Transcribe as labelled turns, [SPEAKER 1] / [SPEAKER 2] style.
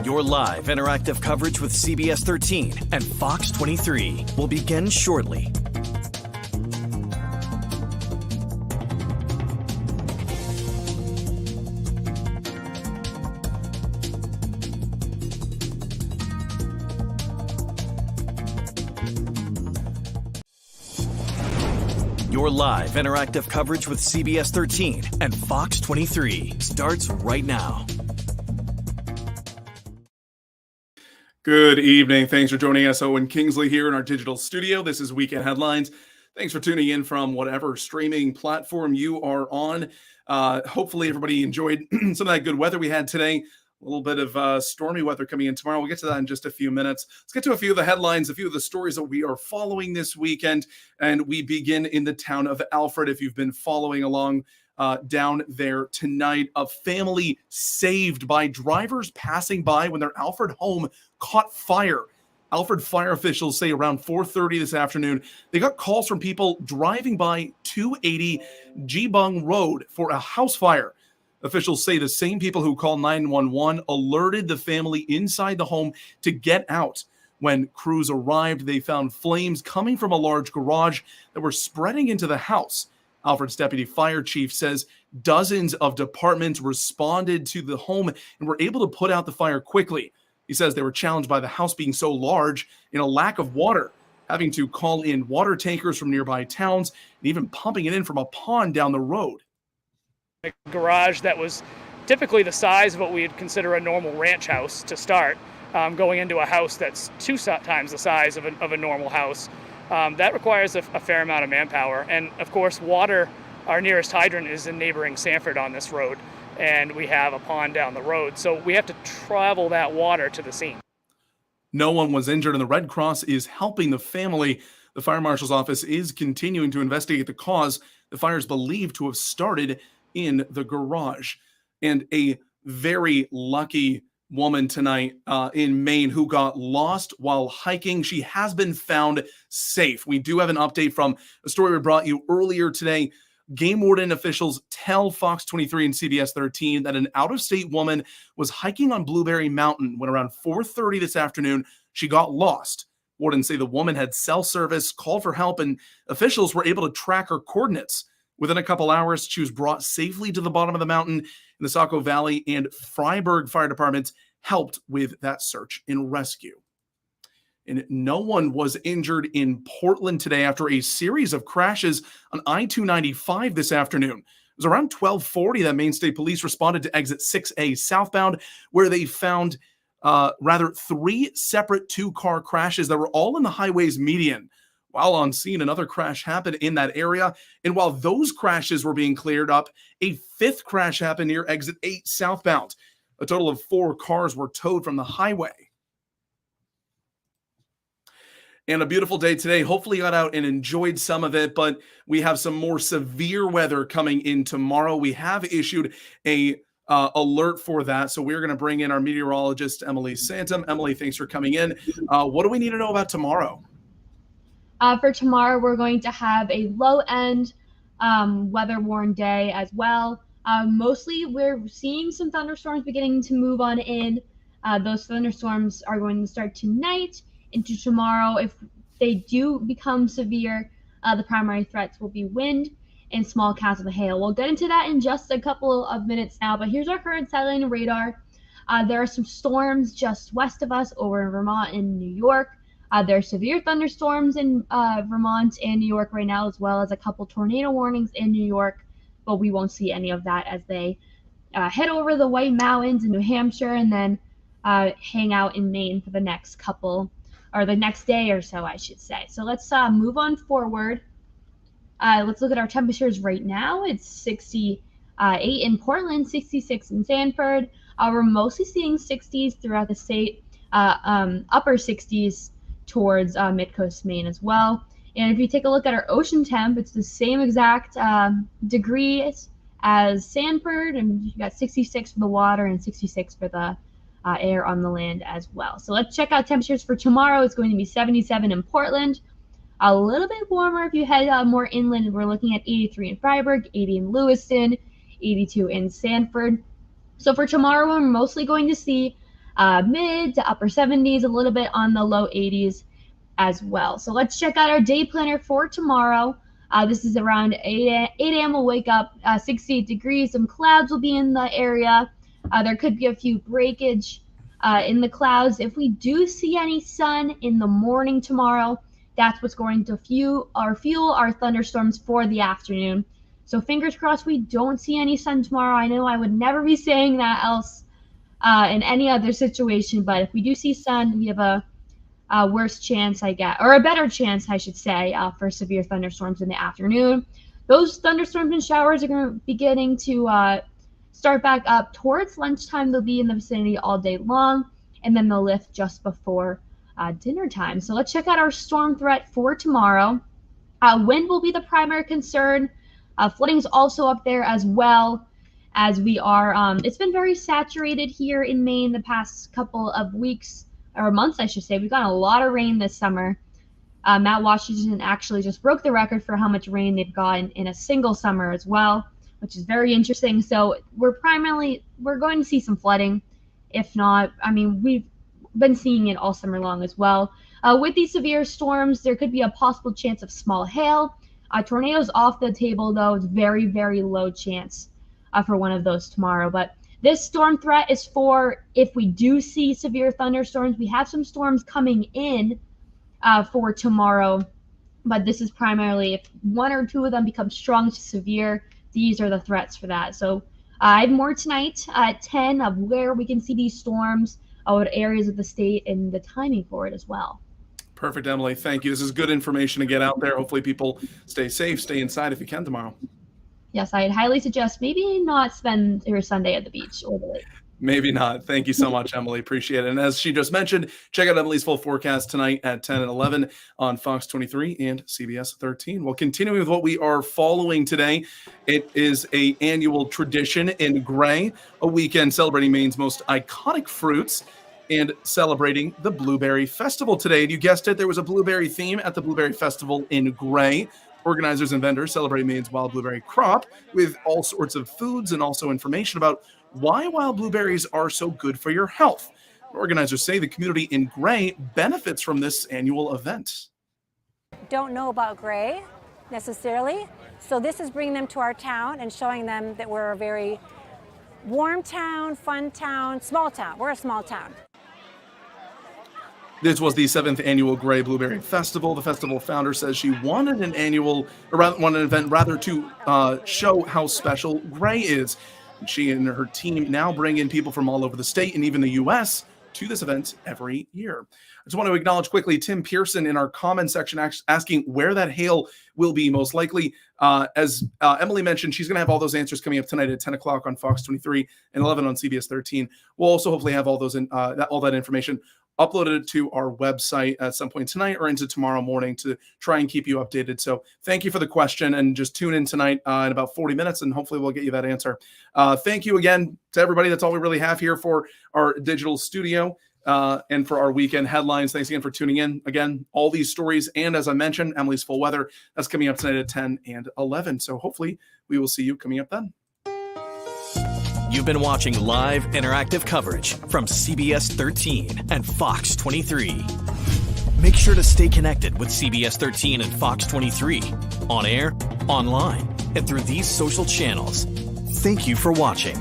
[SPEAKER 1] Your live interactive coverage with CBS 13 and Fox 23 will begin shortly. Your live interactive coverage with CBS 13 and Fox 23 starts right now.
[SPEAKER 2] Good evening. Thanks for joining us. Owen Kingsley here in our digital studio. This is Weekend Headlines. Thanks for tuning in from whatever streaming platform you are on. Hopefully everybody enjoyed some of that good weather we had today. A little bit of stormy weather coming in tomorrow. We'll get to that in just a few minutes. Let's get to a few of the headlines, a few of the stories that we are following this weekend. And we begin in the town of Alfred. If you've been following along down there tonight, a family saved by drivers passing by when their Alfred home caught fire. Alfred fire officials say around 4:30 this afternoon, they got calls from people driving by 280 Jibung Road for a house fire. Officials say the same people who called 911 alerted the family inside the home to get out. When crews arrived, they found flames coming from a large garage that were spreading into the house. Alfred's deputy fire chief says dozens of departments responded to the home and were able to put out the fire quickly. He says they were challenged by the house being so large and a lack of water, having to call in water tankers from nearby towns and even pumping it in from a pond down the road.
[SPEAKER 3] A garage that was typically the size of what we'd consider a normal ranch house to start, going into a house that's 2 times the size of a normal house. That requires a fair amount of manpower. And of course, water, our nearest hydrant is in neighboring Sanford on this road, and we have a pond down the road. So we have to travel that water to the scene.
[SPEAKER 2] No one was injured, and the Red Cross is helping the family. The fire marshal's office is continuing to investigate the cause. The fire is believed to have started in the garage. And a very lucky woman tonight in Maine who got lost while hiking. She has been found safe. We do have an update from a story we brought you earlier today. Game warden officials tell Fox 23 and CBS 13 that an out-of-state woman was hiking on Blueberry Mountain when around 4:30 this afternoon, she got lost. Wardens say the woman had cell service, called for help, and officials were able to track her coordinates. Within a couple hours, she was brought safely to the bottom of the mountain, and the Saco Valley and Freiburg fire departments helped with that search and rescue. And no one was injured in Portland today after a series of crashes on I-295 this afternoon. It was around 12:40 that Maine State Police responded to exit 6A southbound, where they found 3 separate 2-car crashes that were all in the highway's median. While on scene, another crash happened in that area. And while those crashes were being cleared up, a 5th crash happened near exit 8 southbound. A total of 4 cars were towed from the highway. And a beautiful day today. Hopefully you got out and enjoyed some of it, but we have some more severe weather coming in tomorrow. We have issued a alert for that. So we're going to bring in our meteorologist, Emily Santum. Emily, thanks for coming in. What do we need to know about tomorrow?
[SPEAKER 4] For tomorrow, we're going to have a low-end weather-worn day as well. Mostly, we're seeing some thunderstorms beginning to move on in. Those thunderstorms are going to start tonight into tomorrow. If they do become severe, the primary threats will be wind and small clouds of hail. We'll get into that in just a couple of minutes now, but here's our current satellite radar. There are some storms just west of us over in Vermont and New York. There are severe thunderstorms in Vermont and New York right now, as well as a couple tornado warnings in New York, but we won't see any of that as they head over the White Mountains in New Hampshire and then hang out in Maine for the next the next day or so, I should say. So let's move on forward. Let's look at our temperatures right now. It's 68 in Portland, 66 in Sanford. We're mostly seeing 60s throughout the state, upper 60s towards mid-coast Maine as well. And if you take a look at our ocean temp, it's the same exact degrees as Sanford, and you got 66 for the water and 66 for the air on the land as well. So let's check out temperatures for tomorrow. It's going to be 77 in Portland, a little bit warmer if you head more inland. We're looking at 83 in Freiburg, 80 in Lewiston, 82 in Sanford. So for tomorrow, we're mostly going to see mid to upper 70s, a little bit on the low 80s as well. So let's check out our day planner for tomorrow. This is around 8 a.m. We'll wake up 68 degrees. Some clouds will be in the area. There could be a few breakage in the clouds. If we do see any sun in the morning tomorrow, that's what's going to fuel our thunderstorms for the afternoon. So fingers crossed we don't see any sun tomorrow. I know I would never be saying that else in any other situation, but if we do see sun, we have a worse chance, or a better chance, I should say, for severe thunderstorms in the afternoon. Those thunderstorms and showers are going to be beginning to start back up towards lunchtime. They'll be in the vicinity all day long, and then they'll lift just before dinner time. So let's check out our storm threat for tomorrow. Wind will be the primary concern. Flooding is also up there as well, as we are. It's been very saturated here in Maine the past couple of weeks, or months, I should say. We've gotten a lot of rain this summer. Mount Washington actually just broke the record for how much rain they've gotten in a single summer as well, which is very interesting. So we're going to see some flooding. If not, I mean, we've been seeing it all summer long as well. With these severe storms, there could be a possible chance of small hail. Tornadoes off the table, though. It's very, very low chance for one of those tomorrow. But this storm threat is for if we do see severe thunderstorms. We have some storms coming in for tomorrow, but this is primarily if one or two of them become strong to severe. These are the threats for that. So I have more tonight at 10 of where we can see these storms, what areas of the state, and the timing for it as well.
[SPEAKER 2] Perfect, Emily. Thank you. This is good information to get out there. Hopefully people stay safe, stay inside if you can tomorrow.
[SPEAKER 4] Yes, I'd highly suggest maybe not spend your Sunday at the beach or the lake.
[SPEAKER 2] Maybe not. Thank you so much, Emily. Appreciate it. And as she just mentioned, check out Emily's full forecast tonight at 10 and 11 on Fox 23 and CBS 13. Well, continuing with what we are following today, it is an annual tradition in Gray, a weekend celebrating Maine's most iconic fruits and celebrating the Blueberry Festival today. And you guessed it, there was a blueberry theme at the Blueberry Festival in Gray. Organizers and vendors celebrate Maine's wild blueberry crop with all sorts of foods and also information about why wild blueberries are so good for your health. Organizers say the community in Gray benefits from this annual event.
[SPEAKER 5] Don't know about Gray necessarily, so this is bringing them to our town and showing them that we're a very warm town, fun town, small town. We're a small town.
[SPEAKER 2] This was the 7th annual Gray Blueberry Festival. The festival founder says she wanted an event to show how special Gray is. And she and her team now bring in people from all over the state and even the U.S. to this event every year. I just want to acknowledge quickly Tim Pearson in our comment section asking where that hail will be most likely. As Emily mentioned, she's going to have all those answers coming up tonight at 10 o'clock on Fox 23 and 11 on CBS 13. We'll also hopefully have all that information uploaded to our website at some point tonight or into tomorrow morning to try and keep you updated. So thank you for the question, and just tune in tonight in about 40 minutes and hopefully we'll get you that answer. Thank you again to everybody. That's all we really have here for our digital studio and for our weekend headlines. Thanks again for tuning in. Again, all these stories, and as I mentioned, Emily's full weather, that's coming up tonight at 10 and 11. So hopefully we will see you coming up then.
[SPEAKER 1] You've been watching live interactive coverage from CBS 13 and Fox 23. Make sure to stay connected with CBS 13 and Fox 23 on air, online, and through these social channels. Thank you for watching.